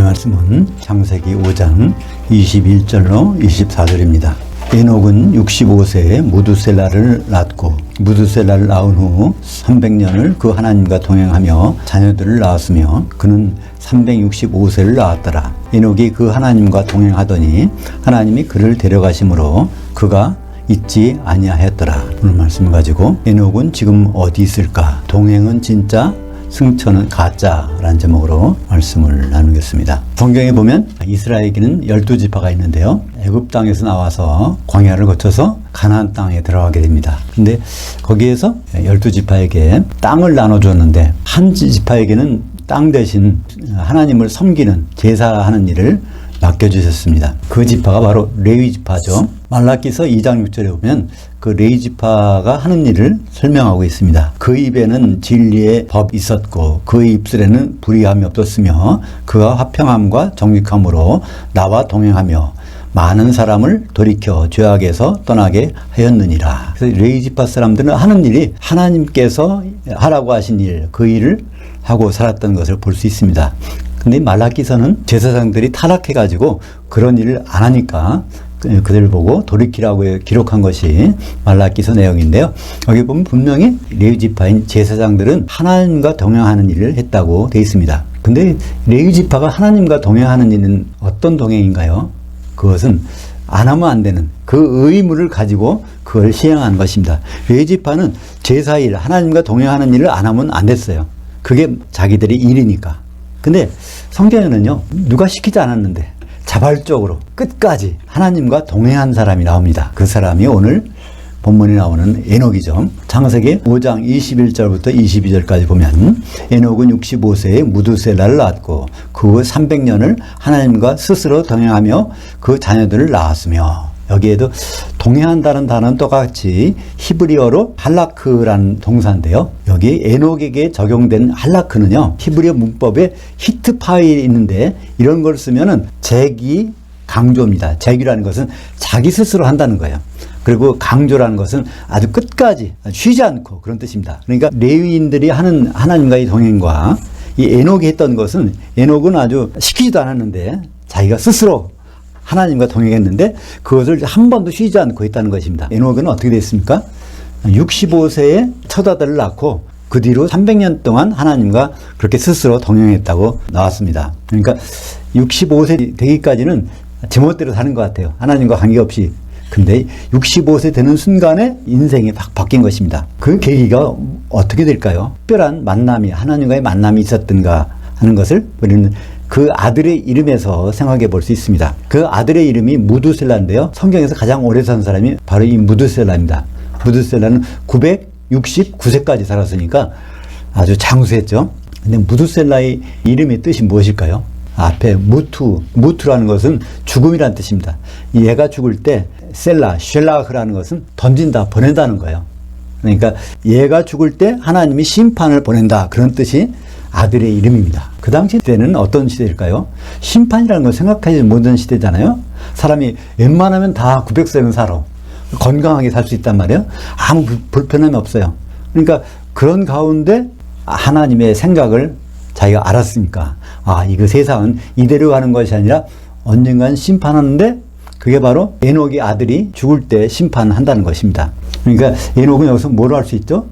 오늘 말씀은 창세기 5장 21절로 24절입니다. 에녹은 65세에 무두셀라를 낳았고 무두셀라를 낳은 후 300년을 그 하나님과 동행하며 자녀들을 낳았으며 그는 365세를 낳았더라. 에녹이 그 하나님과 동행하더니 하나님이 그를 데려가심으로 그가 잊지 아니하였더라. 오늘 말씀을 가지고 에녹은 지금 어디 있을까? 동행은 진짜, 승천은 가짜라는 제목으로 말씀을 나누겠습니다. 성경에 보면 이스라엘에게는 12지파가 있는데요. 애굽 땅에서 나와서 광야를 거쳐서 가나안 땅에 들어가게 됩니다. 근데 거기에서 12지파에게 땅을 나눠줬는데 한 지파에게는 땅 대신 하나님을 섬기는 제사하는 일을 맡겨주셨습니다. 그 지파가 바로 레위 지파죠. 말라기서 2장 6절에 보면 그 레위 지파가 하는 일을 설명하고 있습니다. 그 입에는 진리의 법이 있었고 그 입술에는 불의함이 없었으며 그가 화평함과 정직함으로 나와 동행하며 많은 사람을 돌이켜 죄악에서 떠나게 하였느니라. 그래서 레위 지파 사람들은 하는 일이 하나님께서 하라고 하신 일, 그 일을 하고 살았던 것을 볼 수 있습니다. 근데 말라기서는 제사장들이 타락해가지고 그런 일을 안 하니까 그들을 보고 돌이키라고 기록한 것이 말라기서 내용인데요. 여기 보면 분명히 레위 지파인 제사장들은 하나님과 동행하는 일을 했다고 되어 있습니다. 근데 레위 지파가 하나님과 동행하는 일은 어떤 동행인가요? 그것은 안 하면 안 되는 그 의무를 가지고 그걸 시행한 것입니다. 레위 지파는 제사일, 하나님과 동행하는 일을 안 하면 안 됐어요. 그게 자기들의 일이니까. 근데 성경에는요, 누가 시키지 않았는데 자발적으로 끝까지 하나님과 동행한 사람이 나옵니다. 그 사람이 오늘 본문에 나오는 에녹이죠. 창세기 5장 21절부터 22절까지 보면 에녹은 65세에 무두셀라를 낳았고 그 후 300년을 하나님과 스스로 동행하며 그 자녀들을 낳았으며, 여기에도 동행한다는 단어는 똑같이 히브리어로 할라크라는 동사인데요. 여기 에녹에게 적용된 할라크는요, 히브리어 문법에 히트 파일이 있는데 이런 걸 쓰면은 재기 강조입니다. 재기라는 것은 자기 스스로 한다는 거예요. 그리고 강조라는 것은 아주 끝까지 쉬지 않고 그런 뜻입니다. 그러니까 레위인들이 하는 하나님과의 동행과 이 에녹이 했던 것은, 에녹은 아주 시키지도 않았는데 자기가 스스로 하나님과 동행했는데 그것을 한 번도 쉬지 않고 했다는 것입니다. 에녹은 어떻게 됐습니까? 65세에 첫 아들을 낳고 그 뒤로 300년 동안 하나님과 그렇게 스스로 동행했다고 나왔습니다. 그러니까 65세 되기까지는 제멋대로 사는 것 같아요. 하나님과 관계없이. 근데 65세 되는 순간에 인생이 바뀐 것입니다. 그 계기가 어떻게 될까요? 특별한 만남이, 하나님과의 만남이 있었던가 하는 것을 우리는 그 아들의 이름에서 생각해 볼 수 있습니다. 그 아들의 이름이 무두셀라인데요. 성경에서 가장 오래 산 사람이 바로 이 무두셀라입니다. 무두셀라는 969세까지 살았으니까 아주 장수했죠. 근데 무두셀라의 이름의 뜻이 무엇일까요? 앞에 무투라는 것은 죽음이라는 뜻입니다. 얘가 죽을 때 쉘라흐라는 것은 던진다, 보낸다는 거예요. 그러니까 얘가 죽을 때 하나님이 심판을 보낸다, 그런 뜻이 아들의 이름입니다. 그 당시 때는 어떤 시대일까요? 심판이라는 걸 생각하지 못한 시대잖아요. 사람이 웬만하면 다 900세는 살아. 건강하게 살 수 있단 말이에요. 아무 불편함이 없어요. 그러니까 그런 가운데 하나님의 생각을 자기가 알았으니까, 이거 세상은 이대로 가는 것이 아니라 언젠간 심판하는데 그게 바로 에녹의 아들이 죽을 때 심판한다는 것입니다. 그러니까 에녹은 여기서 뭘 할 수 있죠?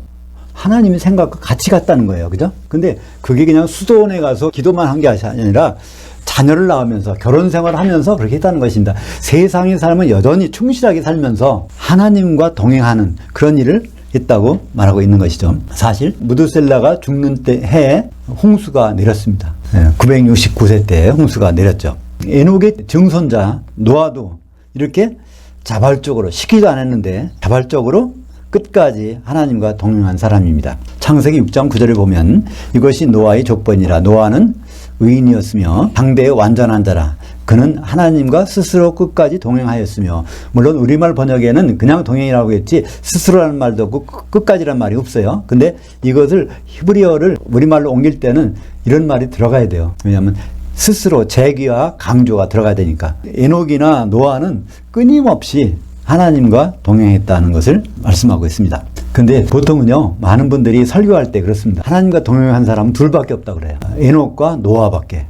하나님의 생각과 같이 갔다는 거예요. 그죠? 근데 그게 그냥 수도원에 가서 기도만 한 게 아니라 자녀를 낳으면서 결혼 생활을 하면서 그렇게 했다는 것입니다. 세상의 삶은 여전히 충실하게 살면서 하나님과 동행하는 그런 일을 했다고 말하고 있는 것이죠. 사실 무두셀라가 죽는 때 해에 홍수가 내렸습니다. 969세 때 홍수가 내렸죠. 에녹의 증손자 노아도 이렇게 자발적으로, 시키지도 않았는데 자발적으로 끝까지 하나님과 동행한 사람입니다. 창세기 6장 9절을 보면 이것이 노아의 족본이라. 노아는 의인이었으며 당대의 완전한 자라. 그는 하나님과 스스로 끝까지 동행하였으며, 물론 우리말 번역에는 그냥 동행이라고 했지 스스로라는 말도 없고 끝까지라는 말이 없어요. 근데 이것을 히브리어를 우리말로 옮길 때는 이런 말이 들어가야 돼요. 왜냐하면 스스로 재기와 강조가 들어가야 되니까. 에녹이나 노아는 끊임없이 하나님과 동행했다는 것을 말씀하고 있습니다. 근데 보통은요, 많은 분들이 설교할 때 그렇습니다. 하나님과 동행한 사람은 둘밖에 없다 그래요. 에녹과 노아밖에.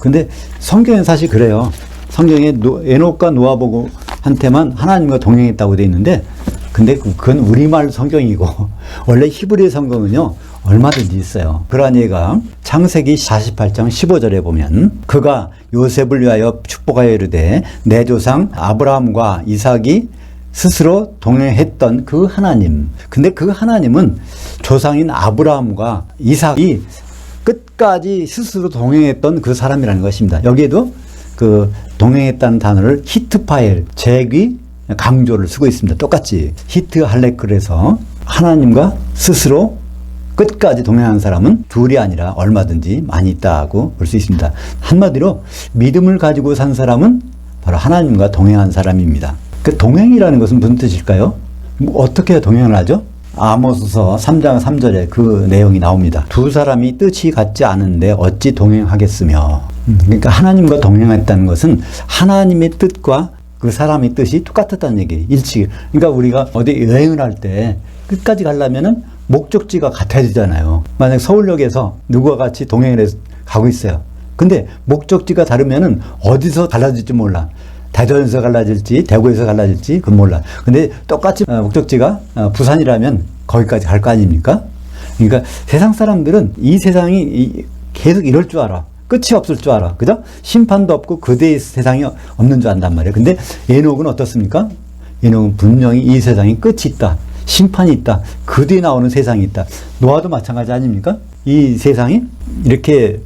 근데 성경엔 사실 그래요. 성경에 에녹과 노아보고한테만 하나님과 동행했다고 돼 있는데, 근데 그건 우리말 성경이고 원래 히브리 성경은요 얼마든지 있어요. 그러한 예가 창세기 48장 15절에 보면, 그가 요셉을 위하여 축복하여 이르되 내 조상 아브라함과 이삭이 스스로 동행했던 그 하나님. 근데 그 하나님은 조상인 아브라함과 이삭이 끝까지 스스로 동행했던 그 사람이라는 것입니다. 여기에도 그 동행했다는 단어를 히트파엘, 재귀, 강조를 쓰고 있습니다. 똑같이 히트 할레클에서 하나님과 스스로 끝까지 동행한 사람은 둘이 아니라 얼마든지 많이 있다고 볼 수 있습니다. 한마디로 믿음을 가지고 산 사람은 바로 하나님과 동행한 사람입니다. 그 동행이라는 것은 무슨 뜻일까요? 어떻게 동행을 하죠? 아모스서 3장 3절에 그 내용이 나옵니다. 두 사람이 뜻이 같지 않은데 어찌 동행하겠으며. 그러니까 하나님과 동행했다는 것은 하나님의 뜻과 그 사람의 뜻이 똑같았다는 얘기예요. 일치. 그러니까 우리가 어디 여행을 할 때 끝까지 가려면은 목적지가 같아야 되잖아요. 만약 서울역에서 누구와 같이 동행을 해서 가고 있어요. 근데 목적지가 다르면은 어디서 갈라질지 몰라. 대전에서 갈라질지 대구에서 갈라질지 그건 몰라. 근데 똑같이 목적지가 부산이라면 거기까지 갈 거 아닙니까? 그러니까 세상 사람들은 이 세상이 계속 이럴 줄 알아. 끝이 없을 줄 알아. 그죠? 심판도 없고 그대의 세상이 없는 줄 안단 말이에요. 근데 에녹은 어떻습니까? 에녹은 분명히 이 세상에 끝이 있다. 심판이 있다. 그 뒤에 나오는 세상이 있다. 노아도 마찬가지 아닙니까? 이 세상이 이렇게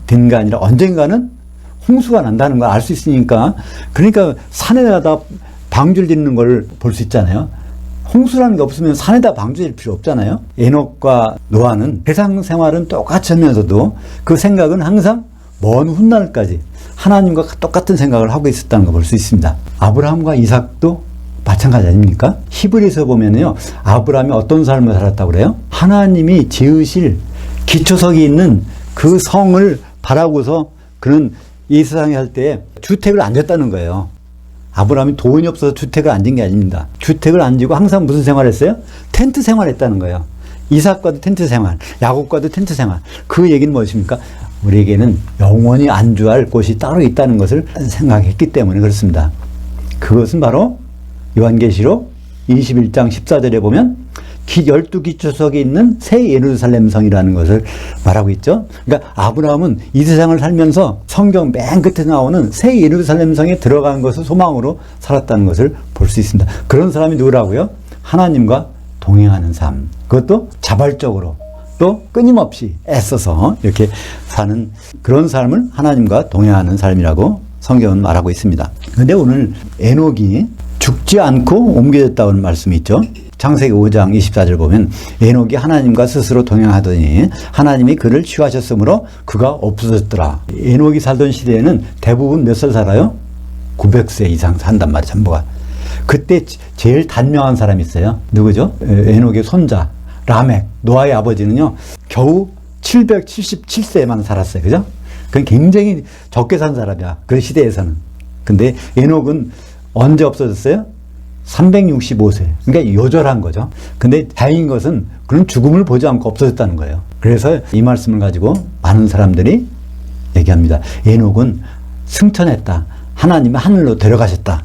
된 게 아니라 언젠가는 홍수가 난다는 걸 알 수 있으니까, 그러니까 산에다 방주를 짓는 걸 볼 수 있잖아요. 홍수라는 게 없으면 산에다 방주 질 필요 없잖아요. 에녹과 노아는 세상 생활은 똑같이 하면서도 그 생각은 항상 먼 훗날까지 하나님과 똑같은 생각을 하고 있었다는 걸 볼 수 있습니다. 아브라함과 이삭도 마찬가지 아닙니까? 히브리서 보면요, 아브라함이 어떤 삶을 살았다고 그래요? 하나님이 지으실 기초석이 있는 그 성을 바라고서 그는 이 세상에 할 때 주택을 안 졌다는 거예요. 아브라함이 돈이 없어서 주택을 안 진 게 아닙니다. 주택을 안 지고 항상 무슨 생활을 했어요? 텐트 생활했다는 거예요. 이삭과도 텐트 생활, 야곱과도 텐트 생활. 그 얘기는 무엇입니까? 우리에게는 영원히 안주할 곳이 따로 있다는 것을 생각했기 때문에 그렇습니다. 그것은 바로 요한계시록 21장 14절에 보면 12기초석이 있는 새 예루살렘 성이라는 것을 말하고 있죠. 그러니까 아브라함은 이 세상을 살면서 성경 맨 끝에 나오는 새 예루살렘 성에 들어가는 것을 소망으로 살았다는 것을 볼 수 있습니다. 그런 사람이 누구라고요? 하나님과 동행하는 삶. 그것도 자발적으로 또 끊임없이 애써서 이렇게 사는 그런 삶을 하나님과 동행하는 삶이라고 성경은 말하고 있습니다. 그런데 오늘 에녹이 죽지 않고 옮겨졌다는 말씀이 있죠. 창세기 5장 24절 보면 에녹이 하나님과 스스로 동행하더니 하나님이 그를 취하셨으므로 그가 없어졌더라. 에녹이 살던 시대에는 대부분 몇 살 살아요? 900세 이상 산단 말이에요. 전부가. 그때 제일 단명한 사람이 있어요. 누구죠? 에녹의 손자 라멕, 노아의 아버지는요 겨우 777세만 살았어요. 그죠? 그건 굉장히 적게 산 사람이야. 그 시대에서는. 근데 에녹은 언제 없어졌어요? 365세. 그러니까 요절한 거죠. 근데 다행인 것은 그런 죽음을 보지 않고 없어졌다는 거예요. 그래서 이 말씀을 가지고 많은 사람들이 얘기합니다. 에녹은 승천했다. 하나님이 하늘로 데려가셨다.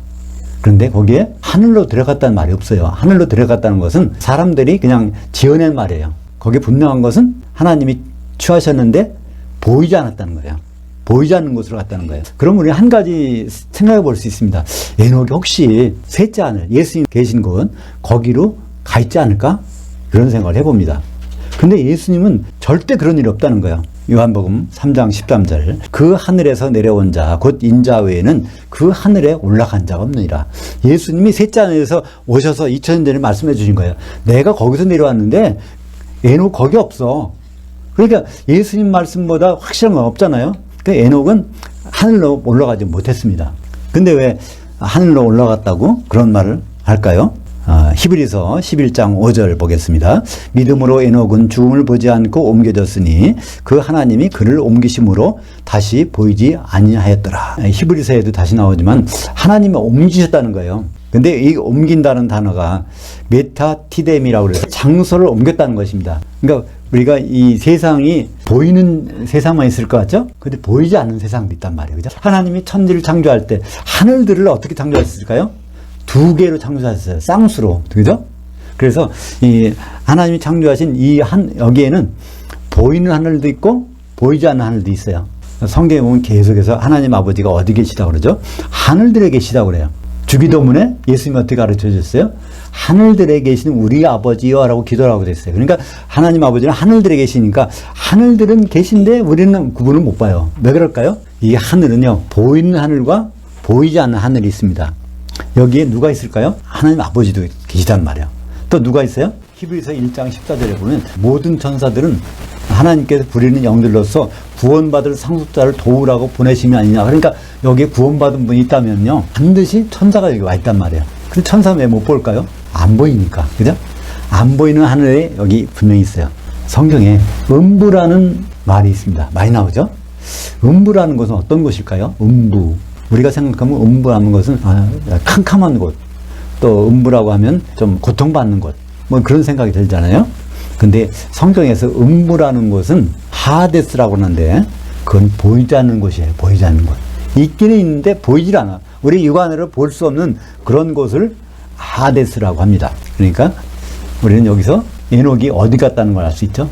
그런데 거기에 하늘로 데려갔다는 말이 없어요. 하늘로 데려갔다는 것은 사람들이 그냥 지어낸 말이에요. 거기에 분명한 것은 하나님이 취하셨는데 보이지 않았다는 거예요. 보이지 않는 곳으로 갔다는 거예요. 그럼 우리 한 가지 생각해 볼 수 있습니다. 에녹이 혹시 셋째 하늘, 예수님 계신 곳, 거기로 가 있지 않을까? 그런 생각을 해봅니다. 근데 예수님은 절대 그런 일이 없다는 거예요. 요한복음 3장 13절. 그 하늘에서 내려온 자, 곧 인자 외에는 그 하늘에 올라간 자가 없느니라. 예수님이 셋째 하늘에서 오셔서 2000년 전에 말씀해 주신 거예요. 내가 거기서 내려왔는데 에녹 거기 없어. 그러니까 예수님 말씀보다 확실한 건 없잖아요. 그러니까 에녹은 하늘로 올라가지 못했습니다. 근데 왜 하늘로 올라갔다고 그런 말을 할까요? 히브리서 11장 5절 보겠습니다. 믿음으로 에녹은 죽음을 보지 않고 옮겨졌으니 그 하나님이 그를 옮기심으로 다시 보이지 아니하였더라. 히브리서에도 다시 나오지만 하나님이 옮기셨다는 거예요. 근데 이 옮긴다는 단어가 메타티뎀이라고 해서 장소를 옮겼다는 것입니다. 그러니까 우리가 이 세상이 보이는 세상만 있을 것 같죠? 근데 보이지 않는 세상도 있단 말이에요. 그죠? 하나님이 천지를 창조할 때 하늘들을 어떻게 창조하셨을까요? 두 개로 창조하셨어요. 쌍수로. 그죠? 그래서 이 하나님이 창조하신 여기에는 보이는 하늘도 있고 보이지 않는 하늘도 있어요. 성경에 보면 계속해서 하나님 아버지가 어디 계시다고 그러죠? 하늘들에 계시다고 그래요. 주기도문에 예수님이 어떻게 가르쳐 주셨어요? 하늘들에 계시는 우리 아버지여 라고 기도를 하고 됐어요. 그러니까 하나님 아버지는 하늘들에 계시니까 하늘들은 계신데 우리는 그분을 못 봐요. 왜 그럴까요? 이 하늘은요, 보이는 하늘과 보이지 않는 하늘이 있습니다. 여기에 누가 있을까요? 하나님 아버지도 계시단 말이에요. 또 누가 있어요? 히브리서 1장 14절에 보면 모든 천사들은 하나님께서 부리는 영들로서 구원받을 상속자를 도우라고 보내심이 아니냐. 그러니까 여기에 구원받은 분이 있다면요, 반드시 천사가 여기 와 있단 말이에요. 근데 천사 왜 못 볼까요? 안 보이니까. 그죠? 안 보이는 하늘에 여기 분명히 있어요. 성경에 음부라는 말이 있습니다. 많이 나오죠? 음부라는 것은 어떤 곳일까요? 음부. 우리가 생각하면 음부라는 것은 캄캄한 곳. 또 음부라고 하면 좀 고통받는 곳. 뭐 그런 생각이 들잖아요. 근데 성경에서 음부라는 곳은 하데스라고 하는데 그건 보이지 않는 곳이에요. 보이지 않는 곳. 있기는 있는데 보이질 않아. 우리 육안으로 볼 수 없는 그런 곳을 하데스라고 합니다. 그러니까 우리는 여기서 에녹이 어디 갔다는 걸 알 수 있죠.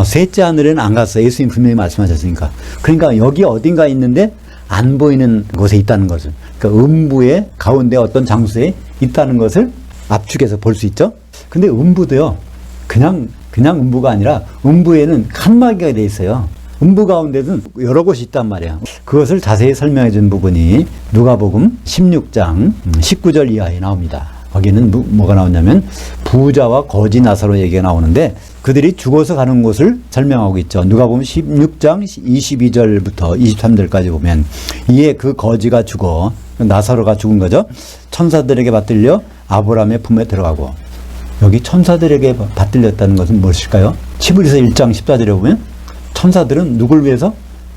셋째 하늘에는 안 갔어. 예수님 분명히 말씀하셨으니까. 그러니까 여기 어딘가 있는데 안 보이는 곳에 있다는 것을, 그러니까 음부의 가운데 어떤 장소에 있다는 것을 압축해서 볼 수 있죠. 근데 음부도요, 그냥 음부가 아니라 음부에는 칸막이가 돼 있어요. 음부 가운데는 여러 곳이 있단 말이에요. 그것을 자세히 설명해 준 부분이 누가복음 16장 19절 이하에 나옵니다. 거기는 뭐가 나오냐면 부자와 거지 나사로 얘기가 나오는데 그들이 죽어서 가는 곳을 설명하고 있죠. 누가복음 16장 22절부터 23절까지 보면 이에 그 거지가 죽어 나사로가 죽은 거죠. 천사들에게 받들려 아브라함의 품에 들어가고, 여기 천사들에게 받들렸다는 것은 무엇일까요? 히브리서 1장 14절에 보면 천사들은 누굴 위해서?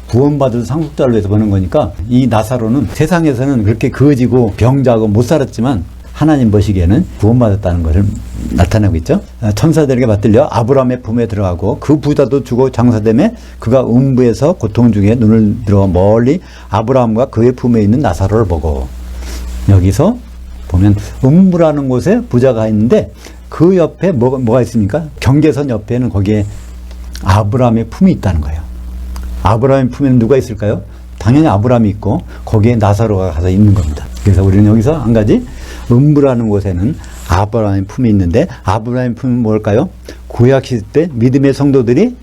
구원받을 상속자를 위해서 보는 거니까 이 나사로는 세상에서는 그렇게 거지고 병자고 못 살았지만 하나님 보시기에는 구원받았다는 것을 나타내고 있죠. 천사들에게 받들려 아브라함의 품에 들어가고 그 부자도 죽어 장사되매 그가 음부에서 고통 중에 눈을 들어 멀리 아브라함과 그의 품에 있는 나사로를 보고, 여기서 보면 음부라는 곳에 부자가 있는데 그 옆에 뭐가 있습니까? 경계선 옆에는 거기에 아브라함의 품이 있다는 거예요. 아브라함의 품에는 누가 있을까요? 당연히 아브라함이 있고 거기에 나사로가 가서 있는 겁니다. 그래서 우리는 여기서 한 가지, 음부라는 곳에는 아브라함의 품이 있는데 아브라함의 품은 뭘까요? 구약 시대 때 믿음의 성도들이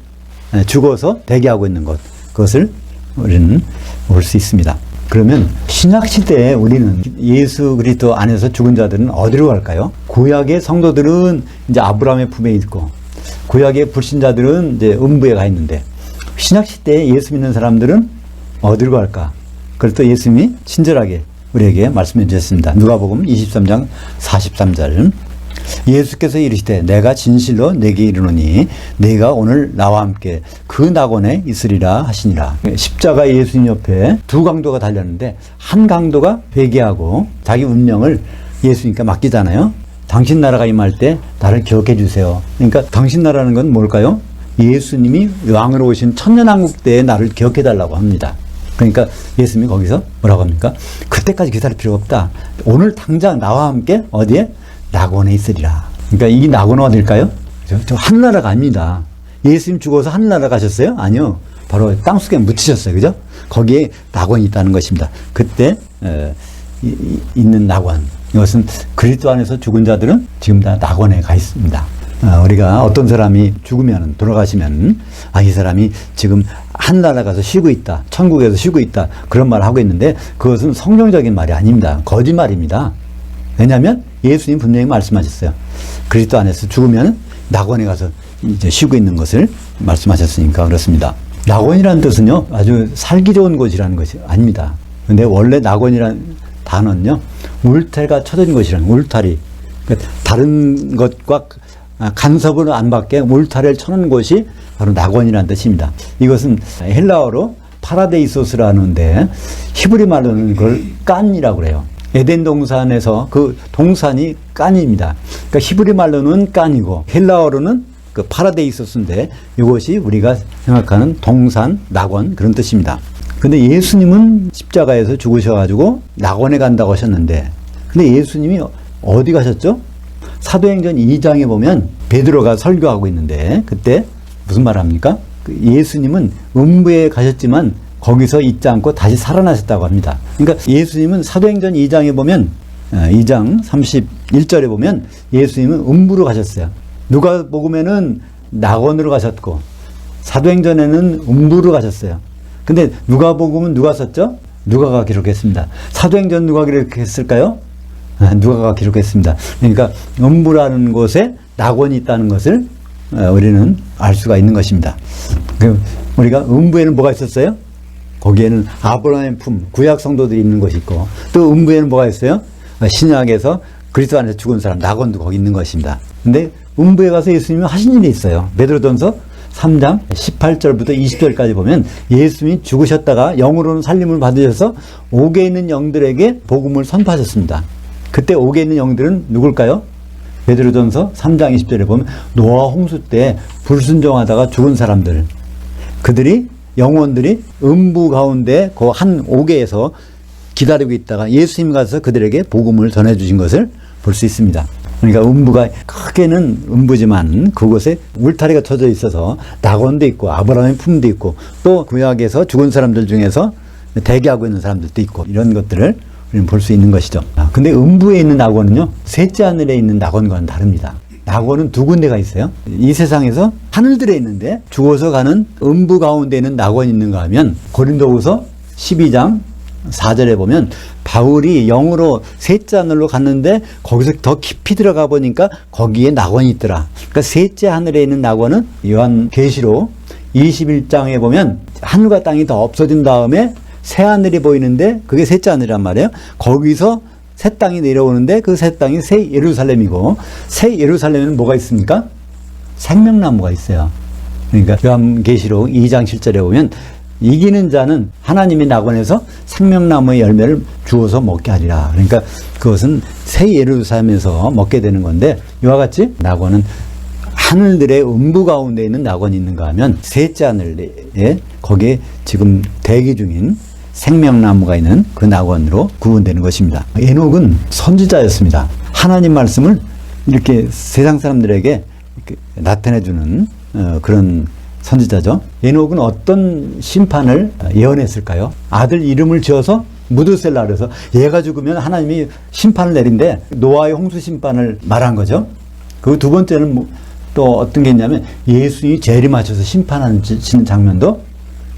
죽어서 대기하고 있는 것, 그것을 우리는 볼 수 있습니다. 그러면 신약 시대에 우리는 예수 그리스도 안에서 죽은 자들은 어디로 갈까요? 구약의 성도들은 이제 아브라함의 품에 있고 구약의 불신자들은 이제 음부에 가 있는데 신약 시대에 예수 믿는 사람들은 어디로 갈까? 그래서 또 예수님이 친절하게 우리에게 말씀해 주셨습니다. 누가복음 23장 43절. 예수께서 이르시되 내가 진실로 내게 이르노니 내가 오늘 나와 함께 그 낙원에 있으리라 하시니라. 십자가 예수님 옆에 두 강도가 달렸는데 한 강도가 회개하고 자기 운명을 예수님께 맡기잖아요. 당신 나라가 임할 때 나를 기억해 주세요. 그러니까 당신 나라는 건 뭘까요? 예수님이 왕으로 오신 천년왕국 때에 나를 기억해 달라고 합니다. 그러니까 예수님이 거기서 뭐라고 합니까? 그때까지 기다릴 필요가 없다. 오늘 당장 나와 함께 어디에? 낙원에 있으리라. 그러니까 이 낙원은 어딜까요? 저 하늘나라가 아닙니다. 예수님 죽어서 하늘나라 가셨어요? 아니요. 바로 땅속에 묻히셨어요. 그죠? 거기에 낙원이 있다는 것입니다. 그때 있는 낙원. 이것은 그리스도 안에서 죽은 자들은 지금 다 낙원에 가 있습니다. 우리가 어떤 사람이 죽으면, 돌아가시면, 이 사람이 지금 하늘나라 가서 쉬고 있다, 천국에서 쉬고 있다, 그런 말을 하고 있는데 그것은 성경적인 말이 아닙니다. 거짓말입니다. 왜냐하면 예수님 분명히 말씀하셨어요. 그리스도 안에서 죽으면 낙원에 가서 이제 쉬고 있는 것을 말씀하셨으니까 그렇습니다. 낙원이라는 뜻은요, 아주 살기 좋은 곳이라는 것이 아닙니다. 근데 원래 낙원이라는 단어는요, 울타리가 쳐진 곳이라는, 울타리. 그러니까 다른 것과 간섭을 안 받게 울타리를 쳐놓은 곳이 바로 낙원이라는 뜻입니다. 이것은 헬라어로 파라데이소스라는데 히브리 말로는 그걸 깐이라고 그래요. 에덴 동산에서 그 동산이 깐입니다. 그러니까 히브리 말로는 깐이고 헬라어로는 그 파라데이소스인데 이것이 우리가 생각하는 동산, 낙원 그런 뜻입니다. 근데 예수님은 십자가에서 죽으셔가지고 낙원에 간다고 하셨는데, 근데 예수님이 어디 가셨죠? 사도행전 2장에 보면 베드로가 설교하고 있는데 그때 무슨 말 합니까? 예수님은 음부에 가셨지만 거기서 있지 않고 다시 살아나셨다고 합니다. 그러니까 예수님은 사도행전 2장에 보면 2장 31절에 보면 예수님은 음부로 가셨어요. 누가복음에는 낙원으로 가셨고 사도행전에는 음부로 가셨어요. 근데 누가복음은 누가 썼죠? 누가가 기록했습니다. 사도행전 누가 기록했을까요? 누가가 기록했습니다. 그러니까 음부라는 곳에 낙원이 있다는 것을 우리는 알 수가 있는 것입니다. 우리가 음부에는 뭐가 있었어요? 거기에는 아브라함의 품, 구약 성도들이 있는 것이 있고, 또 음부에는 뭐가 있어요? 신약에서 그리스도 안에서 죽은 사람, 낙원도 거기 있는 것입니다. 근데 음부에 가서 예수님이 하신 일이 있어요. 베드로전서 3장 18절부터 20절까지 보면 예수님이 죽으셨다가 영으로는 살림을 받으셔서 옥에 있는 영들에게 복음을 선포하셨습니다. 그때 옥에 있는 영들은 누굴까요? 베드로전서 3장 20절에 보면 노아 홍수 때 불순종하다가 죽은 사람들, 그들이 영혼들이 음부 가운데 그 한 옥에서 기다리고 있다가 예수님이 가서 그들에게 복음을 전해주신 것을 볼 수 있습니다. 그러니까 음부가 크게는 음부지만 그곳에 울타리가 쳐져 있어서 낙원도 있고 아브라함의 품도 있고 또 구약에서 죽은 사람들 중에서 대기하고 있는 사람들도 있고 이런 것들을 우리는 볼 수 있는 것이죠. 근데 음부에 있는 낙원은요, 셋째 하늘에 있는 낙원과는 다릅니다. 낙원은 두 군데가 있어요. 이 세상에서 하늘들에 있는데 죽어서 가는 음부 가운데 있는 낙원이 있는가 하면 고린도후서 12장 4절에 보면 바울이 영으로 셋째 하늘로 갔는데 거기서 더 깊이 들어가 보니까 거기에 낙원이 있더라. 그러니까 셋째 하늘에 있는 낙원은 요한계시록 21장에 보면 하늘과 땅이 더 없어진 다음에 새 하늘이 보이는데 그게 셋째 하늘이란 말이에요. 거기서 새 땅이 내려오는데 그 새 땅이 새 예루살렘이고, 새 예루살렘에는 뭐가 있습니까? 생명나무가 있어요. 그러니까 요한계시록 2장 7절에 보면 이기는 자는 하나님의 낙원에서 생명나무의 열매를 주어서 먹게 하리라. 그러니까 그것은 새 예루살렘에서 먹게 되는 건데, 이와 같이 낙원은 하늘들의 음부 가운데 있는 낙원이 있는가 하면 셋째 하늘에 거기에 지금 대기 중인 생명나무가 있는 그 낙원으로 구분되는 것입니다. 에녹은 선지자였습니다. 하나님 말씀을 이렇게 세상 사람들에게 이렇게 나타내주는 그런 선지자죠. 에녹은 어떤 심판을 예언했을까요? 아들 이름을 지어서 무드셀라 그래서 얘가 죽으면 하나님이 심판을 내린대, 노아의 홍수 심판을 말한 거죠. 그 두 번째는 또 어떤 게 있냐면 예수님이 재림하셔서 심판하는 장면도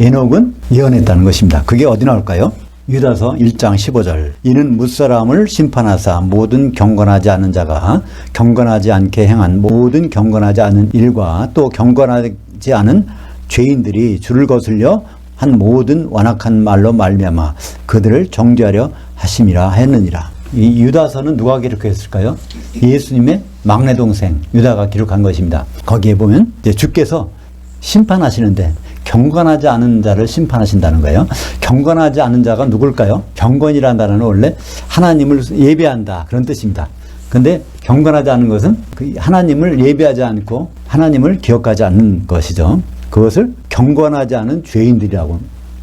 에녹은 예언했다는 것입니다. 그게 어디 나올까요? 유다서 1장 15절. 이는 무사람을 심판하사 모든 경건하지 않은 자가 경건하지 않게 행한 모든 경건하지 않은 일과 또 경건하지 않은 죄인들이 줄을 거슬려 한 모든 완악한 말로 말미암아 그들을 정죄하려 하심이라 했느니라. 이 유다서는 누가 기록했을까요? 예수님의 막내 동생 유다가 기록한 것입니다. 거기에 보면 이제 주께서 심판하시는데 경건하지 않은 자를 심판하신다는 거예요. 경건하지 않은 자가 누굴까요? 경건이라는 단어는 원래 하나님을 예배한다 그런 뜻입니다. 근데 경건하지 않은 것은 하나님을 예배하지 않고 하나님을 기억하지 않는 것이죠. 그것을 경건하지 않은 죄인들이라고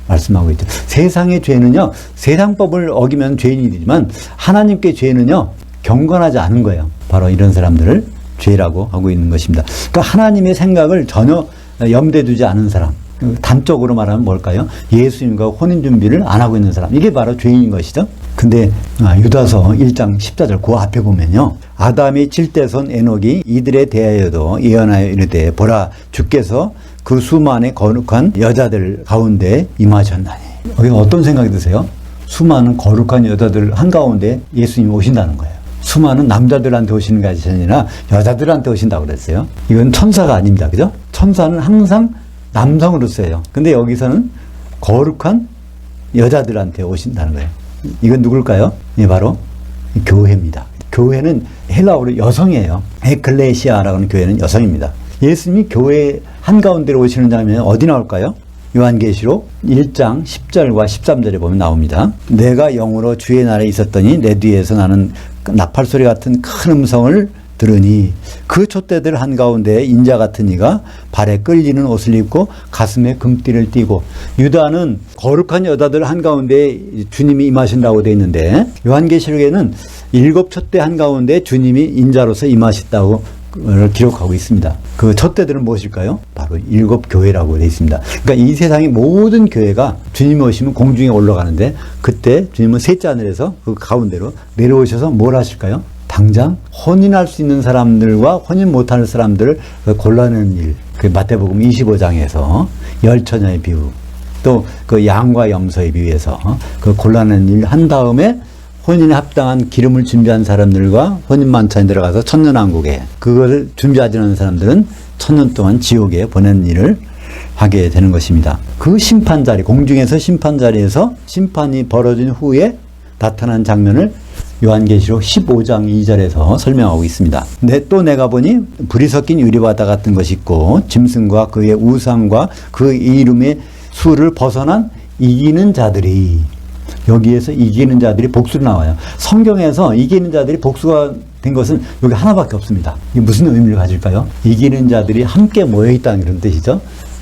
말씀하고 있죠. 세상의 죄는요, 세상법을 어기면 죄인이 되지만 하나님께 죄는요, 경건하지 않은 거예요. 바로 이런 사람들을 죄라고 하고 있는 것입니다. 그러니까 하나님의 생각을 전혀 염두에 두지 않은 사람, 단적으로 말하면 뭘까요? 예수님과 혼인 준비를 안 하고 있는 사람, 이게 바로 죄인인 것이죠. 근데 유다서 1장 14절 그 앞에 보면요, 아담이 칠대손 에녹이 이들에 대하여도 예언하여 이르되 보라 주께서 그 수많은 거룩한 여자들 가운데 임하셨나니. 여기 어떤 생각이 드세요? 수많은 거룩한 여자들 한가운데 예수님이 오신다는 거예요. 수많은 남자들한테 오시는 것이 아니라 여자들한테 오신다고 그랬어요. 이건 천사가 아닙니다. 그죠? 천사는 항상 남성으로 써요. 근데 여기서는 거룩한 여자들한테 오신다는 거예요. 이건 누굴까요? 예, 바로 교회입니다. 교회는 헬라어로 여성이에요. 에클레시아라고 하는 교회는 여성입니다. 예수님이 교회 한가운데로 오시는 장면이 어디 나올까요? 요한계시록 1장 10절과 13절에 보면 나옵니다. 내가 영으로 주의 날에 있었더니 내 뒤에서 나는 나팔소리 같은 큰 음성을 들으니 그 촛대들 한가운데 인자 같은 이가 발에 끌리는 옷을 입고 가슴에 금띠를 띠고, 유다는 거룩한 여자들 한가운데 주님이 임하신다고 되어 있는데, 요한계시록에는 7 촛대 한가운데 주님이 인자로서 임하셨다고 기록하고 있습니다. 그 촛대들은 무엇일까요? 바로 7 교회라고 되어 있습니다. 그러니까 이 세상의 모든 교회가 주님이 오시면 공중에 올라가는데, 그때 주님은 셋째 하늘에서 그 가운데로 내려오셔서 뭘 하실까요? 당장 혼인할 수 있는 사람들과 혼인 못하는 사람들을 골라내는 일, 그 마태복음 25장에서 열처녀의 비유, 또 그 양과 염소의 비유에서 그 골라내는 일 한 다음에 혼인에 합당한 기름을 준비한 사람들과 혼인 만찬에 들어가서 천년왕국에, 그것을 준비하지 않은 사람들은 천년 동안 지옥에 보내는 일을 하게 되는 것입니다. 그 심판 자리, 공중에서 심판 자리에서 심판이 벌어진 후에 나타난 장면을 요한계시록 15장 2절에서 설명하고 있습니다. 근데 또 내가 보니 불이 섞인 유리바다 같은 것이 있고, 짐승과 그의 우상과 그 이름의 수를 벗어난 이기는 자들이, 여기에서 이기는 자들이 복수로 나와요. 성경에서 이기는 자들이 복수가 된 것은 여기 하나밖에 없습니다. 이게 무슨 의미를 가질까요? 이기는 자들이 함께 모여있다는 그런 뜻이죠.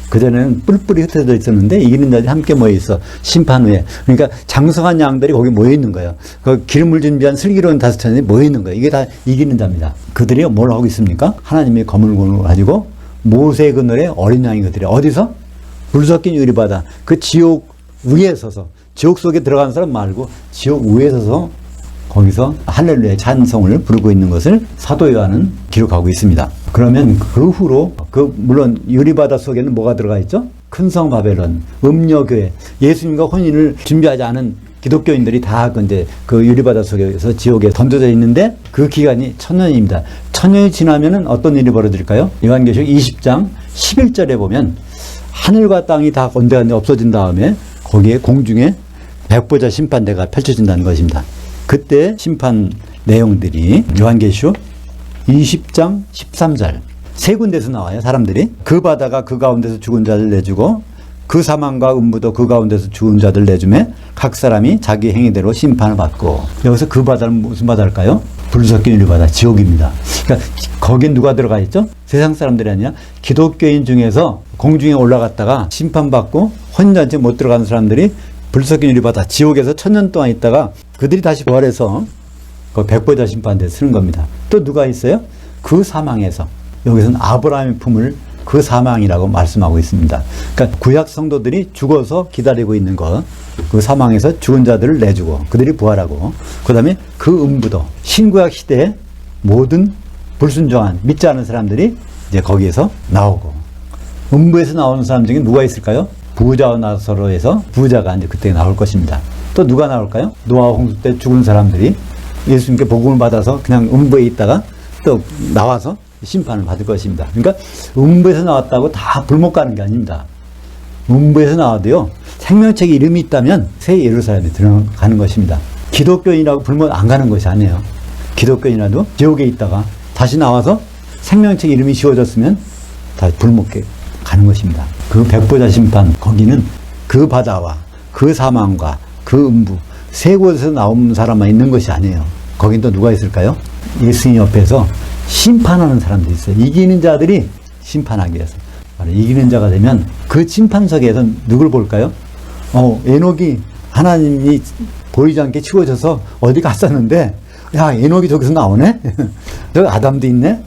그전에는 뿔뿔이 흩어져 있었는데 이기는 자들이 함께 모여있어. 심판 후에. 그러니까 장성한 양들이 거기 모여있는 거예요. 그 기름을 준비한 슬기로운 5천이 모여있는 거예요. 이게 다 이기는 자입니다. 그들이 뭘 하고 있습니까? 하나님의 검을 가지고 모세 그늘에 어린 양이, 그들이 어디서? 불 섞인 유리바다, 그 지옥 위에 서서, 지옥 속에 들어간 사람 말고 지옥 위에 서서 거기서 할렐루야 찬송을 부르고 있는 것을 사도 요한은 기록하고 있습니다. 그러면 그 후로 물론 유리바다 속에는 뭐가 들어가 있죠? 큰 성 바벨론, 음녀교회, 예수님과 혼인을 준비하지 않은 기독교인들이 다 이제 그 유리바다 속에서 지옥에 던져져 있는데, 그 기간이 1000년입니다. 1000년이 지나면은 어떤 일이 벌어질까요? 요한계시록 20장 11절에 보면 하늘과 땅이 다 온데간데 없어진 다음에 거기에 공중에 백보자 심판대가 펼쳐진다는 것입니다. 그때 심판 내용들이 요한계시록 20장 13절 세 군데서 나와요. 사람들이 그 바다가 그 가운데서 죽은 자들 내주고, 그 사망과 음부도 그 가운데서 죽은 자들 내주매 각 사람이 자기 행위대로 심판을 받고. 여기서 그 바다는 무슨 바다일까요? 불 섞인 유리바다, 지옥입니다. 그러니까 거긴 누가 들어가 있죠? 세상 사람들이 아니라 기독교인 중에서 공중에 올라갔다가 심판받고 혼인잔치 못 들어가는 사람들이 불 섞인 유리바다, 지옥에서 1000년 동안 있다가 그들이 다시 부활해서 그 백보자 심판대에 쓰는 겁니다. 또 누가 있어요? 그 사망에서, 여기서는 아브라함의 품을 그 사망이라고 말씀하고 있습니다. 그러니까 구약 성도들이 죽어서 기다리고 있는 것, 그 사망에서 죽은 자들을 내주고 그들이 부활하고, 그 다음에 그 음부도, 신구약 시대에 모든 불순종한 믿지 않은 사람들이 이제 거기에서 나오고, 음부에서 나오는 사람 중에 누가 있을까요? 부자와 나사로에서 부자가 이제 그때 나올 것입니다. 또 누가 나올까요? 노아 홍수 때 죽은 사람들이 예수님께 복음을 받아서 그냥 음부에 있다가 또 나와서 심판을 받을 것입니다. 그러니까 음부에서 나왔다고 다 불못 가는 게 아닙니다. 음부에서 나와도요, 생명책에 이름이 있다면 새 예루살렘에 들어가는 것입니다. 기독교인이라고 불못 안 가는 것이 아니에요. 기독교인이라도 지옥에 있다가 다시 나와서 생명책에 이름이 지워졌으면 다시 불못게 가는 것입니다. 그 백보자 심판, 거기는 그 바다와 그 사망과 그 음부 세 곳에서 나온 사람만 있는 것이 아니에요. 거긴 또 누가 있을까요? 예수님 옆에서 심판하는 사람들이 있어요. 이기는 자들이 심판하기 위해서. 이기는 자가 되면 그 심판석에서 누굴 볼까요? 에녹이 하나님이 보이지 않게 치워져서 어디 갔었는데, 야, 에녹이 저기서 나오네? 저기 아담도 있네?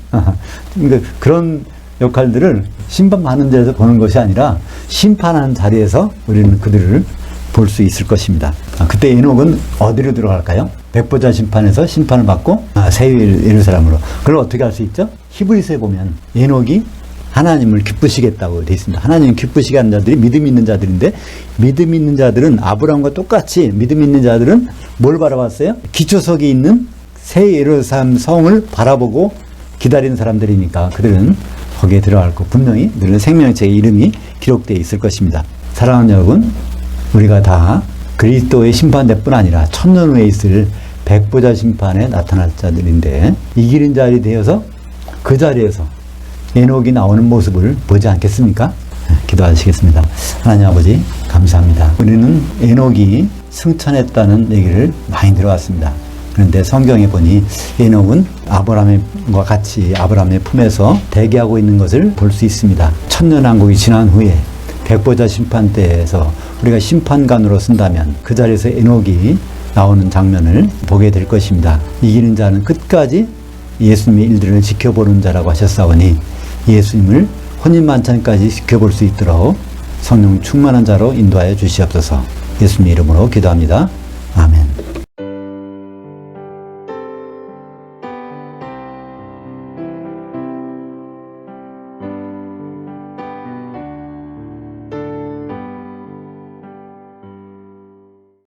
그러니까 그런 역할들을 심판받는 자리에서 보는 것이 아니라 심판하는 자리에서 우리는 그들을 볼 수 있을 것입니다. 그때 에녹은 어디로 들어갈까요? 백보자 심판에서 심판을 받고 새 예루살렘으로. 그걸 어떻게 할 수 있죠? 히브리서에 보면 에녹이 하나님을 기쁘시겠다고 되어 있습니다. 하나님 기쁘시게 하는 자들이 믿음 있는 자들인데, 믿음 있는 자들은 아브라함과 똑같이 믿음 있는 자들은 뭘 바라봤어요? 기초석이 있는 새 예루살렘 성을 바라보고 기다리는 사람들이니까 그들은 거기에 들어갈 거 분명히 늘 생명책에 이름이 기록되어 있을 것입니다. 사랑하는 여러분, 우리가 다 그리스도의 심판대뿐 아니라 1000년 후에 있을 백보자 심판에 나타날 자들인데, 이기는 자리 되어서 그 자리에서 에녹이 나오는 모습을 보지 않겠습니까? 기도하시겠습니다. 하나님 아버지, 감사합니다. 우리는 에녹이 승천했다는 얘기를 많이 들어왔습니다. 그런데 성경에 보니 에녹은 아브라함과 같이 아브라함의 품에서 대기하고 있는 것을 볼 수 있습니다. 천년왕국이 지난 후에 백보자 심판 때에서 우리가 심판관으로 쓴다면 그 자리에서 에녹이 나오는 장면을 보게 될 것입니다. 이기는 자는 끝까지 예수님의 일들을 지켜보는 자라고 하셨사오니 예수님을 혼인만찬까지 지켜볼 수 있도록 성령 충만한 자로 인도하여 주시옵소서. 예수님 이름으로 기도합니다.